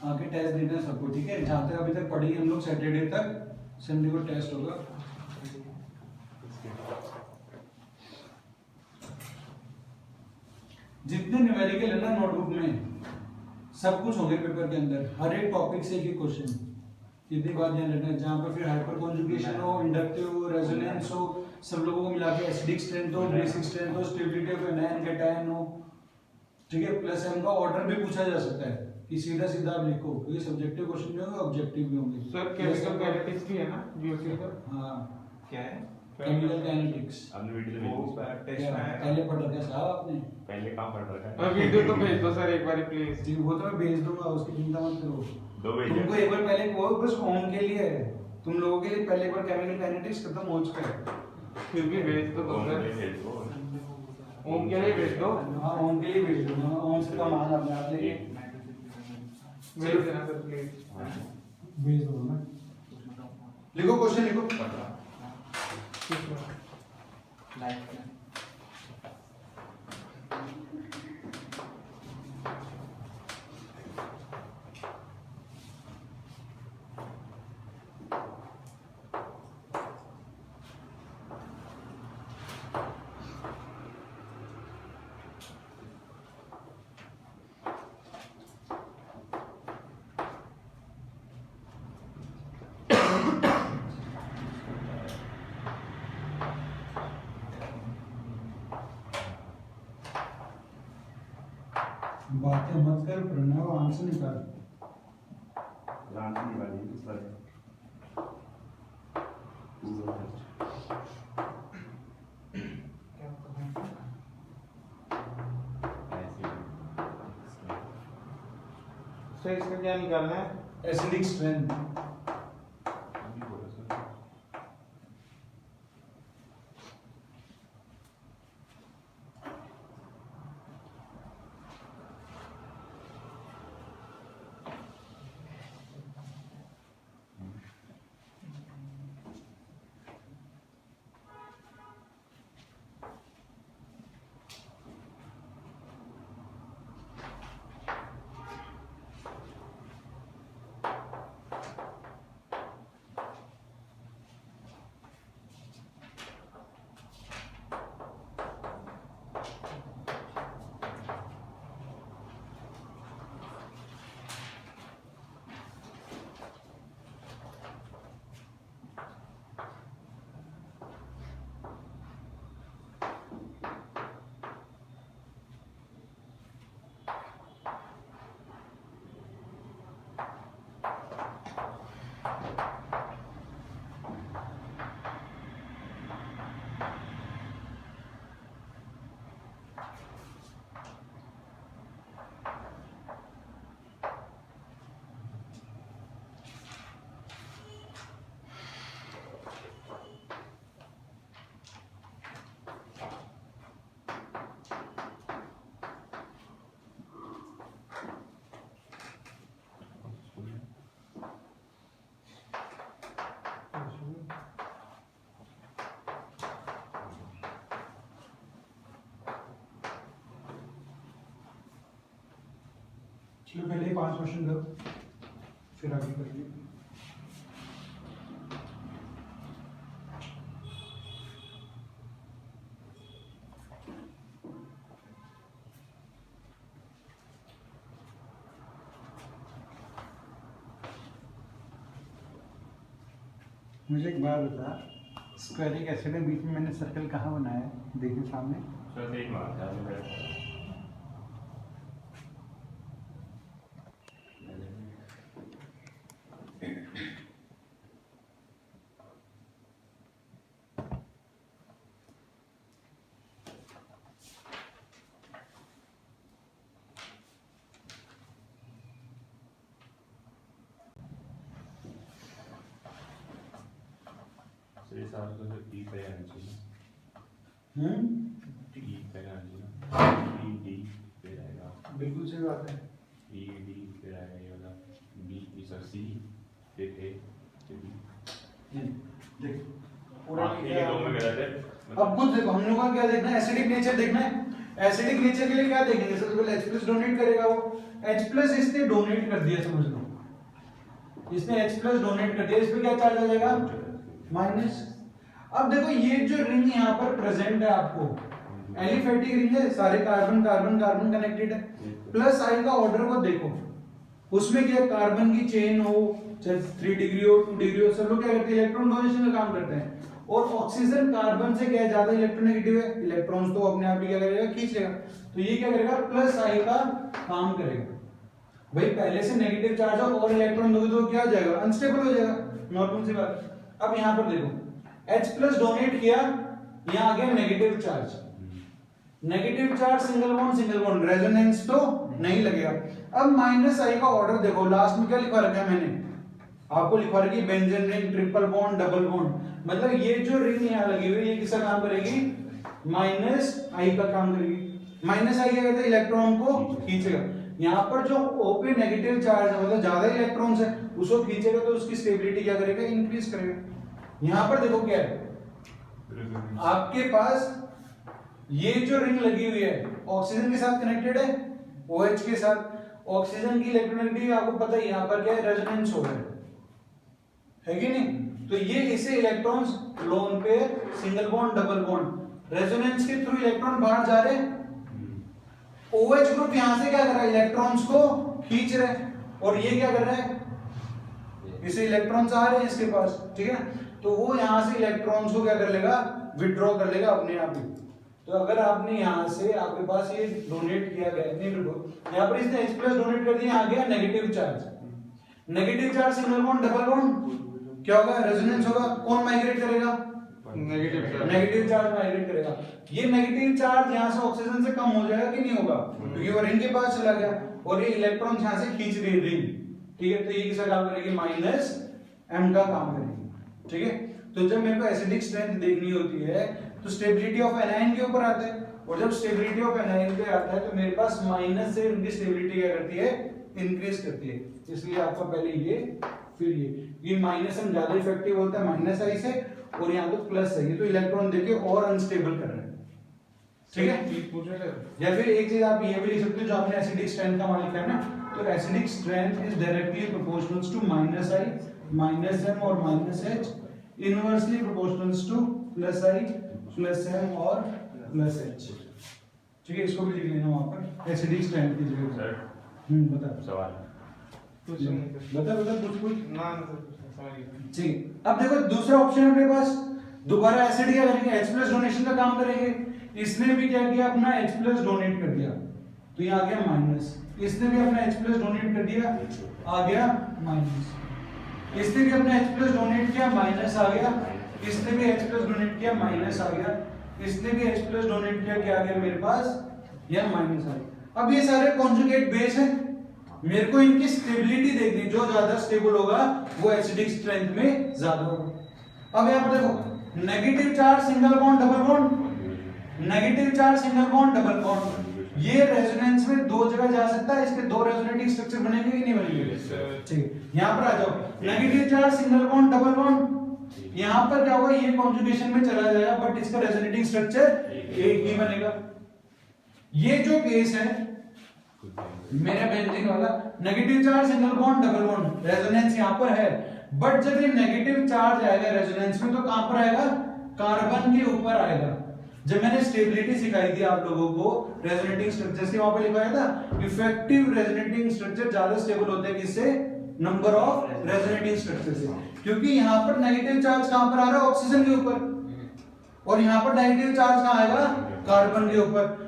आगे टेस्ट देना सबको। ठीक है, जहाँ तक अभी तक पढ़ी हम लोग, सैटरडे तक संडे को टेस्ट होगा। जितने न्यूमेरिकल है ना नोटबुक में सब कुछ होंगे पेपर के अंदर, हर एक टॉपिक से एक क्वेश्चन। इतनी बात ध्यान रखना, जहाँ पर फिर हाइपर कॉन्जुगेशन हो, इंडक्टिव हो, रेजोनेंस हो, सब लोगों को मिला के एसिडिक स्ट्रेंथ हो, बेसिक स्ट्रेंथ हो, स्टेबिलिटी ऑफ एनायन कैटायन हो, ठीक है, प्लस एम का ऑर्डर भी पूछा जा सकता है कि सीधा सीधा आप लिखो, क्योंकि सब्जेक्टिव क्वेश्चन भी होंगे, ऑब्जेक्टिव भी होंगे। सर केमिकल काइनेटिक्स भी है ना जीओसी का? हाँ, क्या है? केमिकल काइनेटिक्स आपने वीडियो तो वो भेजी थी। टेस्ट में आया पहले पढ़ रखा है साहब आपने। पहले कहाँ पढ़ रखा है? वीडियो तो भेज दो सर एक बार प्लीज। जी, वो तो मैं भेज दूंगा, उसकी चिंता मत करो। दो भेजे। तुमको एक बार पहले वो बस होम के लिए है, तुम लोगों के लिए पहले एक बार केमिकल काइनेटिक्स खत्म हो चुका है। फिर भी भेज तो दो ओम सर। के लिए भेज दो। ओम के लिए भेज दो। हाँ, होम के लिए भेज दूंगा, होम से कम आना अपने आप लेके भेज देना सर प्लीज। भेज दूंगा मैं। लिखो क्वेश्चन लिखो। लाइफ में बातें मत कर, प्रणव आंसर निकाल। रांची वाली इस पर सर इसका क्या निकालना है? Acidic strength. चलो पहले 5 क्वेश्चन करो, फिर आगे करेंगे। मुझे एक बात बता, स्क्वायरिक एसिड के बीच में मैंने सर्कल कहाँ बनाया है? देखिए सामने। सर एक मार था मेरा। सही साहब तो ई पे आना चाहिए। ई पे आना चाहिए। ई डी पे आएगा। बिल्कुल सही बात है। ई डी पे आएगा ये वाला। बी ई सर सी फिर ए फिर बी। देख पूरा हाँ, ये दो में गलत है। अब कुछ देखो, हम लोगों का क्या देखना है? एसिडिक नेचर देखना है। एसिडिक नेचर के लिए क्या देखेंगे? सबसे पहले H+ डोनेट करेगा वो। H+ इसने डोनेट कर दिया, समझ लो, इसने H+ डोनेट कर दिया, इस पे क्या चार्ज आ जाएगा? माइनस। अब देखो ये जो रिंग यहाँ पर प्रेजेंट है आपको, एलिफेटिक रिंग है, सारे कार्बन कार्बन कार्बन कनेक्टेड है। प्लस आई का ऑर्डर को देखो, उसमें क्या कार्बन की चेन हो, चाहे 3 डिग्री हो 2 डिग्री हो, सब लोग क्या करते हैं इलेक्ट्रॉन डोनेशन का काम करते हैं। और ऑक्सीजन कार्बन से क्या है ज्यादा इलेक्ट्रोनेगेटिव है, इलेक्ट्रॉन्स तो अपने आप ही क्या करेगा खींच लेगा, तो ये क्या करेगा प्लस आई का काम करेगा। भाई पहले से नेगेटिव चार्ज है और इलेक्ट्रॉन दोगे तो क्या हो जाएगा अनस्टेबल हो जाएगा, नॉर्मल सी बात है। अब यहां पर देखो H+ डोनेट किया, यहां आ गया negative charge, negative charge single bond resonance तो नहीं लगेगा। अब माइनस आई का ऑर्डर देखो, लास्ट में क्या लिखवा रखा है मैंने आपको, लिखवा रखी benzene ring, triple bond, double bond, मतलब ये जो रिंग यहां लगी हुई है ये किसका काम करेगी, माइनस आई का काम करेगी। माइनस आई क्या कहते हैं इलेक्ट्रॉन को खींचेगा, यहाँ पर जो O पे नेगेटिव चार्ज है मतलब ज्यादा इलेक्ट्रॉन्स है उसको खींचेगा तो उसकी स्टेबिलिटी क्या करेगा इंक्रीज करेगा। यहाँ पर देखो क्या है आपके पास ये जो रिंग लगी हुई है ऑक्सीजन के साथ कनेक्टेड है, OH के साथ, ऑक्सीजन की इलेक्ट्रोनेगेटिविटी आपको पता है यहाँ पर क्या है रेजोनेंस हो रहा है कि नहीं, तो ये इसे electrons lone pair, single bond, double bond, resonance के थ्रू इलेक्ट्रॉन बाहर जा रहे हैं, OH ग्रुप यहां से क्या कर रहा है इलेक्ट्रॉन्स को खींच रहे हैं, और ये क्या कर रहा है इसे इलेक्ट्रॉन्स आ रहे हैं इसके पास, ठीक है, तो वो यहां से इलेक्ट्रॉन्स को क्या कर लेगा विड्रॉ कर लेगा अपने आप ही। तो अगर आपने यहां से आपके पास ये डोनेट किया गया नहीं बिल्कुल, यहां पर इसने H+ डोनेट कर दिया, आ गया negative charge, negative charge single bond double bond क्या होगा रेजोनेंस होगा, कौन माइग्रेट करेगा नेगेटिव चार्ज माइग्रेट करेगा। ये नेगेटिव चार्ज यहां से ऑक्सीजन से कम हो जाएगा कि नहीं होगा, क्योंकि वो रिंग के पास चला गया और ये इलेक्ट्रॉन यहां से खींच रही रिंग, ठीक है, तो ये किसका काम करेगी माइनस m का काम करेगी, ठीक है। तो जब मेरे को एसिडिक स्ट्रेंथ देखनी होती है तो स्टेबिलिटी ऑफ एनायन के ऊपर आता है, और जब स्टेबिलिटी ऑफ एनायन पे आता है तो मेरे पास माइनस से उनकी स्टेबिलिटी क्या करती है इंक्रीज करती है, इसलिए आपका पहले ये फिर ये माइनस m ज्यादा इफेक्टिव होता है माइनस आई से, और यहाँ तो प्लस है, ये तो इलेक्ट्रॉन देके और अनस्टेबल कर रहे हैं, ठीक है। या फिर एक चीज आप ये भी लिख सकते हो जो आपने एसिडिक स्ट्रेंथ का मान लिखा है ना, तो acidic strength is directly proportional to minus I minus m और minus h, inversely proportional to plus I plus m और प्लस h, ठीक है, इसको भी लिख लेना वहां पर एसिडिक स्ट्रेंथ की जगह। सर बता सवाल बता कुछ ना समझ गया। ठीक। अब देखो दूसरा ऑप्शन है अपने पास, दोबारा एसिड क्या करेंगे H+ डोनेशन का काम करेंगे, इसने भी क्या किया अपना H+ डोनेट कर दिया तो ये आ गया माइनस, इसने भी अपना H+ डोनेट कर दिया आ गया माइनस, इसने भी अपना H+ डोनेट किया माइनस आ गया, इसने भी H+ डोनेट किया माइनस आ गया, इसने भी H+ डोनेट किया क्या आ गया मेरे पास यह माइनस आ गया। अब ये सारे कॉन्जुगेट बेस है, मेरे को इनकी स्टेबिलिटी देखनी, जो ज्यादा स्टेबल होगा वो एसिडिक स्ट्रेंथ में ज्यादा होगा। अब यहां पर देखो negative charge single bond double bond, negative charge single bond double bond, ये रेजोनेंस में दो जगह जा सकता है, इसके दो रेजोनेटिंग स्ट्रक्चर बनेंगे कि नहीं बनेंगे, ठीक है। यहां पर आ जाओ negative charge single bond double bond, यहां पर क्या होगा ये कॉन्जुगेशन में चला जाएगा बट इसका रेजोनेटिंग स्ट्रक्चर एक ही बनेगा। ये जो केस है मेरा बेंजीन वाला, negative charge single bond double bond, resonance यहां पर है, बट जब ये नेगेटिव चार्ज आएगा रेजोनेंस में तो कहां पर आएगा कार्बन के ऊपर आएगा। जब मैंने स्टेबिलिटी सिखाई थी आप लोगों को रेजोनेटिंग स्ट्रक्चर से, वहां पे लिखा है था इफेक्टिव रेजोनेटिंग स्ट्रक्चर ज्यादा स्टेबल होते हैं किससे, नंबर ऑफ रेजोनेटिंग स्ट्रक्चर से, क्योंकि यहां पर नेगेटिव चार्ज कहां पर आ रहा है ऑक्सीजन के ऊपर, और यहां पर नेगेटिव चार्ज कहां आएगा कार्बन के ऊपर।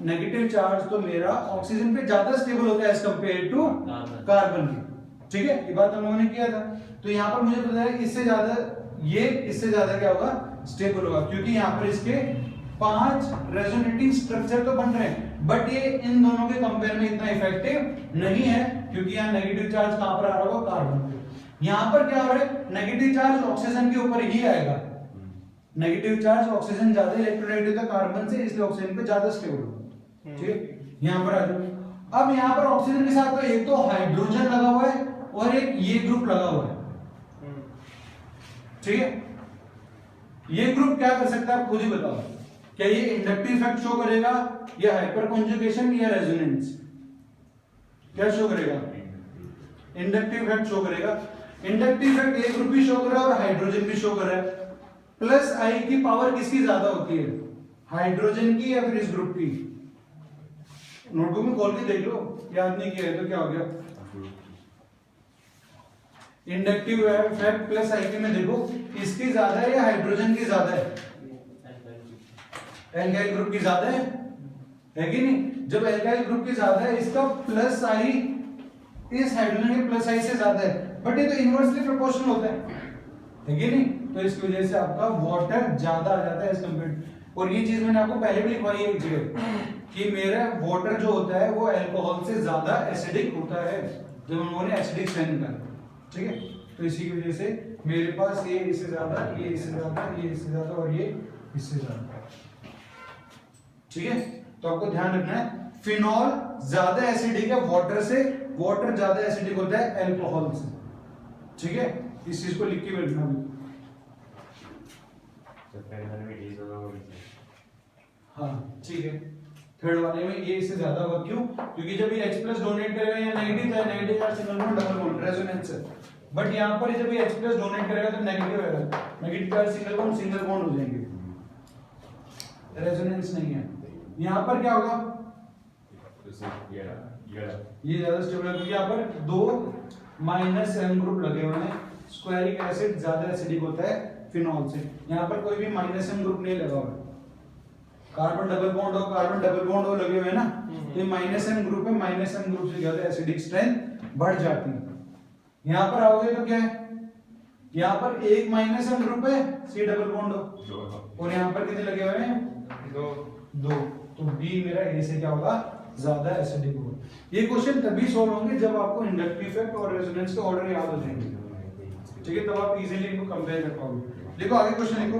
नेगेटिव चार्ज तो मेरा ऑक्सीजन पे ज्यादा स्टेबल होता है एज कंपेयर टू कार्बन के, ठीक है, ये बात हम लोगों ने किया था। तो यहाँ पर मुझे पता है इससे ज्यादा ये इससे ज्यादा क्या होगा स्टेबल होगा, क्योंकि यहाँ पर इसके 5 रेजोनेटिंग स्ट्रक्चर तो बन रहे हैं बट ये इन दोनों के कंपेयर में इतना इफेक्टिव नहीं है, क्योंकि यहाँ नेगेटिव चार्ज कहां पर आ रहा होगा कार्बन पे। यहाँ पर क्या हो रहा है नेगेटिव चार्ज ऑक्सीजन के ऊपर ही आएगा, नेगेटिव चार्ज ऑक्सीजन ज्यादा इलेक्ट्रोनेगेटिव था कार्बन से, इसलिए ऑक्सीजन पे ज्यादा स्टेबल होगा, ठीक। यहाँ पर आ जाओ, अब यहाँ पर ऑक्सीजन के साथ तो एक तो हाइड्रोजन लगा हुआ है और एक ये ग्रुप लगा हुआ है, ठीक है। ये ग्रुप क्या कर सकता है आप खुद ही बताओ, क्या ये इंडक्टिव इफेक्ट शो करेगा या हाइपर कॉन्जुगेशन या रेजोनेंस, क्या शो करेगा, इंडक्टिव इफेक्ट शो करेगा। इंडक्टिव इफेक्ट ये ग्रुप भी शो कर रहा है और हाइड्रोजन भी शो कर रहा है। प्लस आई की पावर किसकी ज्यादा होती है, हाइड्रोजन की या फिर इस ग्रुप की? नोटबुक में खोल के देख लो, याद नहीं किया है तो क्या हो गया? इंडक्टिव इफेक्ट प्लस आईक्यू में देखो, इसकी ज्यादा है या हाइड्रोजन की ज्यादा है? एल्काइल ग्रुप की ज्यादा है कि नहीं? जब एल्काइल ग्रुप की ज्यादा है, इसका प्लस आई इस हाइड्रोजन के प्लस आई से ज्यादा है, बट ये तो इनवर्सली प्रोपोर्शनल होता है कि नहीं? तो इसकी वजह से आपका वाटर ज्यादा आ जाता है एज कंपेयर्ड। और ये चीज मैंने आपको पहले भी लिखवाई है एक जगह कि मेरा वाटर जो होता है वो अल्कोहल से ज्यादा एसिडिक होता है जब उन्होंने एसिडिक स्ट्रेन का, ठीक है? तो इसी की वजह से मेरे पास ये इससे ज्यादा, ये इससे ज्यादा, ये इससे ज्यादा और ये इससे ज्यादा, ठीक है? तो आपको ध्यान रखना है फिनॉल ज्यादा एसिडिक है वाटर से, वाटर ज्यादा एसिडिक होता है अल्कोहल से, ठीक है? इस चीज को लिख के रखना भी। हाँ ठीक है, थर्ड वाले में ये इससे ज्यादा होगा, क्यों? क्योंकि जब ये H+ डोनेट करेगा या नेगेटिव है, negative charge single bond double bond resonance है, बट यहाँ पर जब ये H+ डोनेट करेगा तो नेगेटिव आएगा, नेगेटिव चार्ज सिंगल बॉन्ड हो जाएंगे, रेजोनेंस नहीं है। यहाँ पर क्या होगा? ये ज्यादा स्टेबल है क्योंकि यहाँ पर दो -M ग्रुप लगे हुए हैं, स्क्वायरिक एसिड ज्यादा एसिडिक होता है फिनॉल से, यहाँ पर कोई भी -M ग्रुप नहीं लगा हुआ है। कार्बन डबल बॉन्ड और कार्बन डबल बॉन्ड और लगे हुए हैं ना, तो ये -M ग्रुप है, -M ग्रुप से ज्यादा एसिडिक स्ट्रेंथ बढ़ जाती है। यहाँ पर आओगे तो क्या है? यहाँ पर एक -M ग्रुप है, C डबल बॉन्ड और यहाँ पर कितने लगे हुए हैं? दो। तो B मेरा A से क्या होगा? ज्यादा एसिडिक होगा। ये क्वेश्चन तभी सॉल्व होंगे जब आपको इंडक्टिव इफेक्ट और रेजोनेंस के ऑर्डर याद हो जाएंगे, ठीक है? तब आप इजीली इनको कंपेयर कर पाओगे। देखो आगे क्वेश्चन लिखो।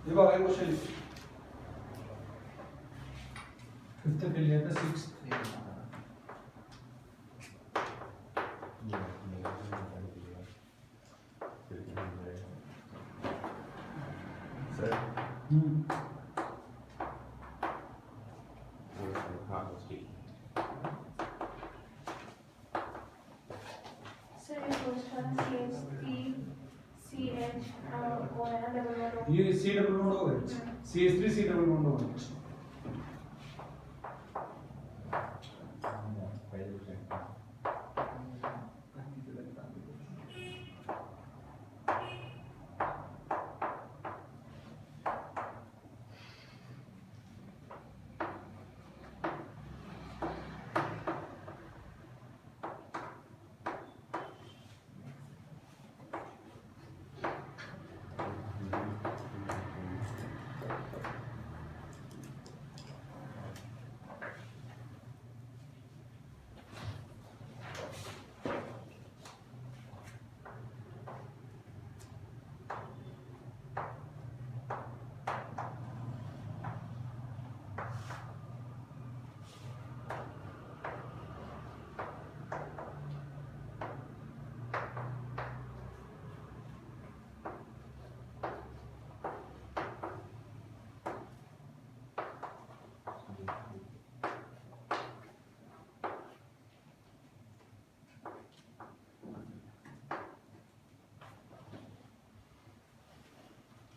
देखो आगे क्वेश्चन लिखो। फिफ्थ पे लिया था, सिक्स्थ सर ये फर्स्ट वाला CH3CH वो है ना डबल बॉन्ड, ये C डबल बॉन्ड हो गया, CH3 C डबल बॉन्ड हो गया।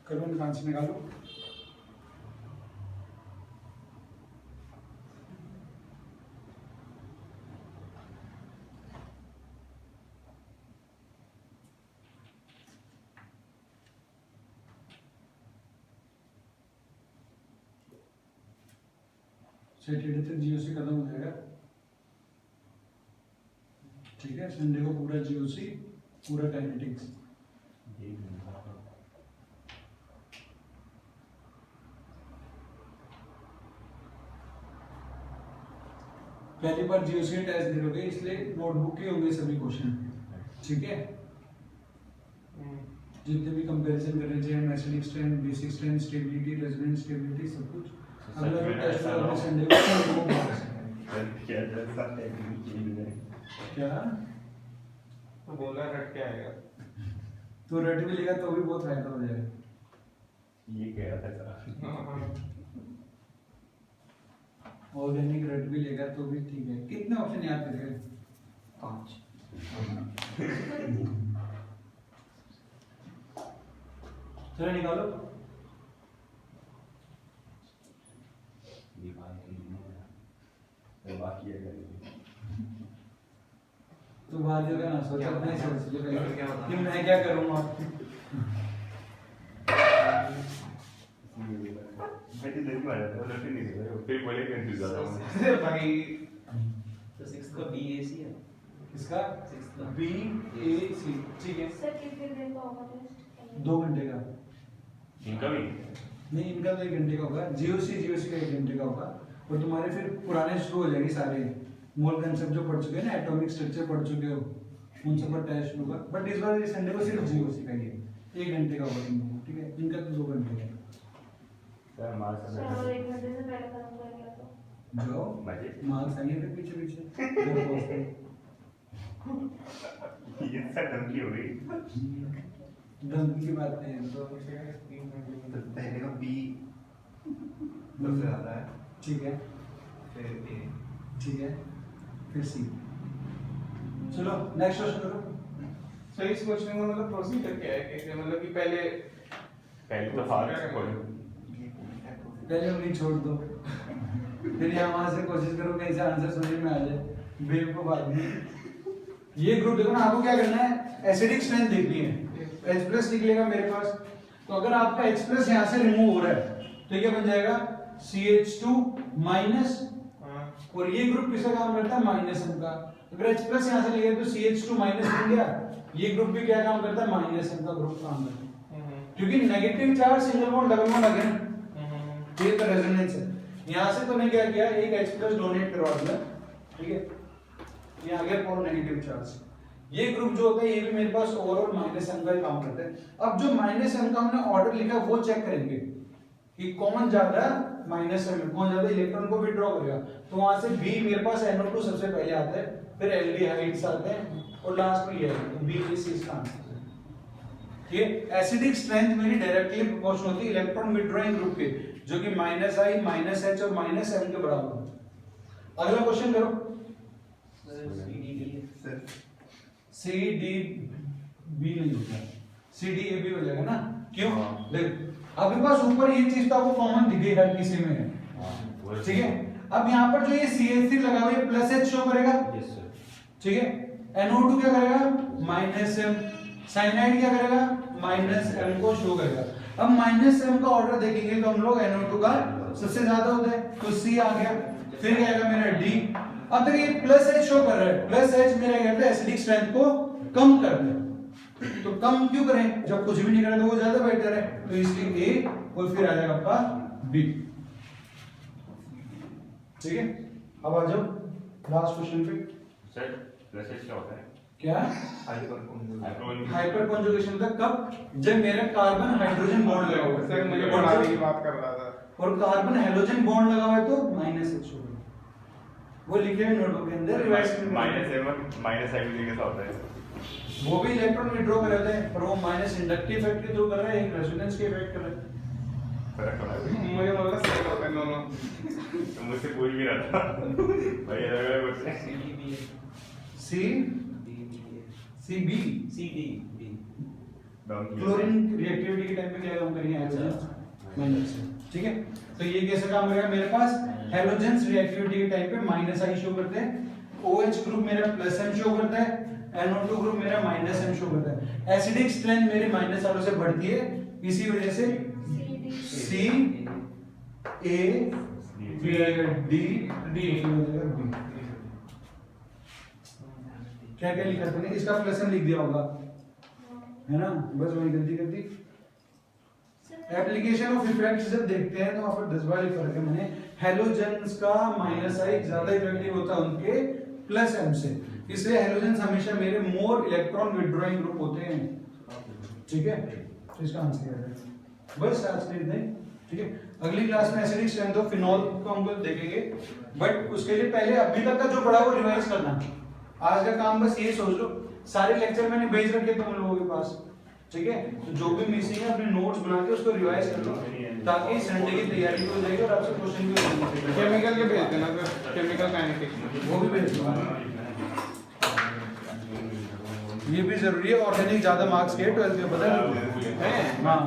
कर्बन कहाँ से निकालो? सैटरडे तक जीओसी खत्म हो जाएगा, ठीक है? संडे को पूरा जीओसी, पूरा काइनेटिक्स। पहली बार जीओसी टेस्ट दे लोगे, इसलिए नोटबुक के होंगे सभी क्वेश्चन, ठीक है? जितने भी कंपैरिजन कर रहे हैं, acidic strength, basic strength, stability, resonance stability, सब कुछ अगला जो टेस्ट होगा संडे को वो मार्क्स क्या तो बोला रट के आएगा, तो रट भी लेगा तो भी बहुत फायदा हो जाएगा। ये कह रहा था सर। ऑर्गेनिक रेड भी लेगा तो भी ठीक है। कितने ऑप्शन याद करेंगे? 5 चलो निकालो। बाकी है तो बाद में ना सोचा क्या नहीं बताना? सोच लिया क्या बताना? कि मैं क्या करूँगा। फिर बोले कंफ्यूज हो रहा हूँ भाई तो 6 का बी ए सी है। इसका Sixth का। बी ए सी ठीक है। सर कितने दिन का होगा टेस्ट? 2 घंटे का इनका भी नहीं, इनका तो 1 घंटे का होगा। जीओसी का 1 घंटे का होगा। और तुम्हारे फिर पुराने शुरू हो जाएंगे सारे मोल कंसेप्ट जो पढ़ चुके हैं ना, एटॉमिक स्ट्रक्चर पढ़ चुके हो, उन सब पर टेस्ट होगा। बट इस बार संडे को सिर्फ जीओसी का ही है, 1 घंटे का होगा इन लोगों को, ठीक है। इनका तो 2 घंटे का है। सर हमारे सर साथ और 1 घंटे से पहले खत्म कर लिया तो जो मजे मार्क्स आएंगे फिर पीछे पीछे जब पहुंचते हैं। ये सब धमकी हो गई धमकी की बात नहीं है तो पहले का बी सबसे ज्यादा है, ठीक है, फिर ए। ठीक है, फिर सी। चलो नेक्स्ट क्वेश्चन करो। सर इस क्वेश्चन का मतलब प्रोसीजर क्या है? कैसे मतलब कि पहले पहले तो फास्ट खोलो पहले उन्हें छोड़ दो, फिर यहाँ वहां से कोशिश करो कहीं से आंसर समझ में आ जाए। बेवकूफ आदमी। ये ग्रुप देखो ना, आपको क्या करना है, एसिडिक स्ट्रेंथ देखनी है। H प्लस निकलेगा मेरे पास, तो अगर आपका H प्लस यहाँ से रिमूव हो रहा है तो क्या बन जाएगा CH2 माइनस, और ये ग्रुप किसका काम करता है, माइनस M का। अगर H प्लस यहाँ से लिया तो CH2 माइनस बन गया। ये ग्रुप भी क्या काम करता है, माइनस M का ग्रुप काम करता है, क्योंकि negative charge single bond double bond again, ये तो रेजोनेंस है। यहाँ से तो नहीं क्या किया, एक H प्लस डोनेट करवा दिया, ठीक है, ये आ गया फॉर नेगेटिव चार्ज। ये ग्रुप जो होता है ये भी मेरे पास ओवरऑल माइनस M का ही काम करता है। अब जो माइनस M का हमने ऑर्डर लिखा है वो चेक करेंगे कि कौन ज्यादा माइनस M, कौन ज्यादा इलेक्ट्रॉन को विड्रॉ करेगा। तो वहां से B मेरे पास NO2 सबसे पहले आता है, फिर एल्डिहाइड्स आते हैं, और लास्ट में ये है BAC इसका आंसर है। ये एसिडिक स्ट्रेंथ मेरी डायरेक्टली प्रोपोर्शनल होती है इलेक्ट्रॉन विड्रॉइंग ग्रुप के, जो कि -I, -H और -M के बराबर है। अगला क्वेश्चन करो। सी डी बी नहीं होता, सी डी ए बी हो जाएगा ना, क्यों? देख आपके पास ऊपर ये चीज तो आपको कॉमन दिख गई हर किसी में है, ठीक है। अब यहाँ पर जो ये CH3 लगा हुआ है प्लस H शो करेगा, यस सर ठीक है। NO2 क्या करेगा, माइनस M, साइनाइड क्या करेगा, माइनस M को शो करेगा। अब माइनस M का ऑर्डर देखेंगे तो हम लोग NO2 का सबसे ज्यादा होता है, तो C आ गया, फिर क्या आएगा मेरा D। अब तक ये प्लस H शो कर रहा है, प्लस H मेरा क्या करता है, एसिडिक स्ट्रेंथ को कम कर दे। तो कम क्यों करें, जब कुछ भी नहीं करें तो वो ज्यादा बेटर है, तो इसलिए A और फिर आ जाएगा आपका B, ठीक है। अब आ जाओ लास्ट क्वेश्चन पे। सर प्लस एच क्या होता है क्या हाइड्रोजन हाइपर कॉन्जुगेशन तक कब, जब मेरा कार्बन हाइड्रोजन बॉन्ड लगा हुआ सर मुझे है बढ़ाने की बात कर रहा था। और कार्बन हैलोजन बॉन्ड लगा हुआ है तो -H होगा, वो लिखे हुए नोटबुक के अंदर रिवाइज करना। माइनस हाइड्रोजन कैसा होता है वो भी इलेक्ट्रॉन विड्रॉ कर रहे हैं, पर वो माइनस इंडक्टिव इफेक्ट के थ्रू कर रहे हैं, एक रेजोनेंस के इफेक्ट कर रहे हैं। फर्क थोड़ा है मुझे लगा सही होता है दोनों। तो मुझसे पूछ भी रहा था भाई अलग अलग होते हैं सी सी बी डॉन्की क्लोरीन रिएक्टिविटी के टाइम पे क्या काम करेंगे, हाइड्रोजन माइनस, ठीक है। तो ये कैसे काम करेगा, मेरे पास हैलोजेंस रिएक्टिविटी के टाइम पे -I शो करते हैं, OH ग्रुप मेरा +M शो करता है, NO2 ग्रुप मेरा -M शो करता है। एसिडिक स्ट्रेंथ मेरी माइनस आरो से बढ़ती है, इसी वजह से C A फिर आएगा D D फिर हो जाएगा B। क्या क्या लिखा था, इसका +M लिख दिया होगा, है ना, बस वही गलती कर दी। एप्लीकेशन ऑफ इफेक्ट्स जब देखते हैं तो वहां पर 10 बार फर्क है। मैंने हैलोजेंस का -I ज्यादा इफेक्टिव होता है उनके +M से, इसलिए हैलोजेंस हमेशा मेरे मोर इलेक्ट्रॉन विड्रॉइंग ग्रुप होते हैं, ठीक है। तो इसका आंसर क्या है, बस आज के लिए, ठीक है। अगली क्लास में एसिडिक स्ट्रेंथ ऑफ फिनॉल को हम लोग देखेंगे, बट उसके लिए पहले अभी तक का जो पढ़ा वो रिवाइज करना। आज का काम बस ये सोच लो, सारे लेक्चर मैंने भेज रखे तुम लोगों के पास, ठीक है, तो जो भी मिसिंग है अपने नोट्स बना के उसको रिवाइज कर लो ताकि संडे की तैयारी हो जाएगी और आपसे क्वेश्चन भी हो जाएंगे। केमिकल के भेज देना फिर, केमिकल काइनेटिक्स वो भी भेज दो। ये भी जरूरी है, ऑर्गेनिक ज्यादा मार्क्स के 12th के बदल हैं। हाँ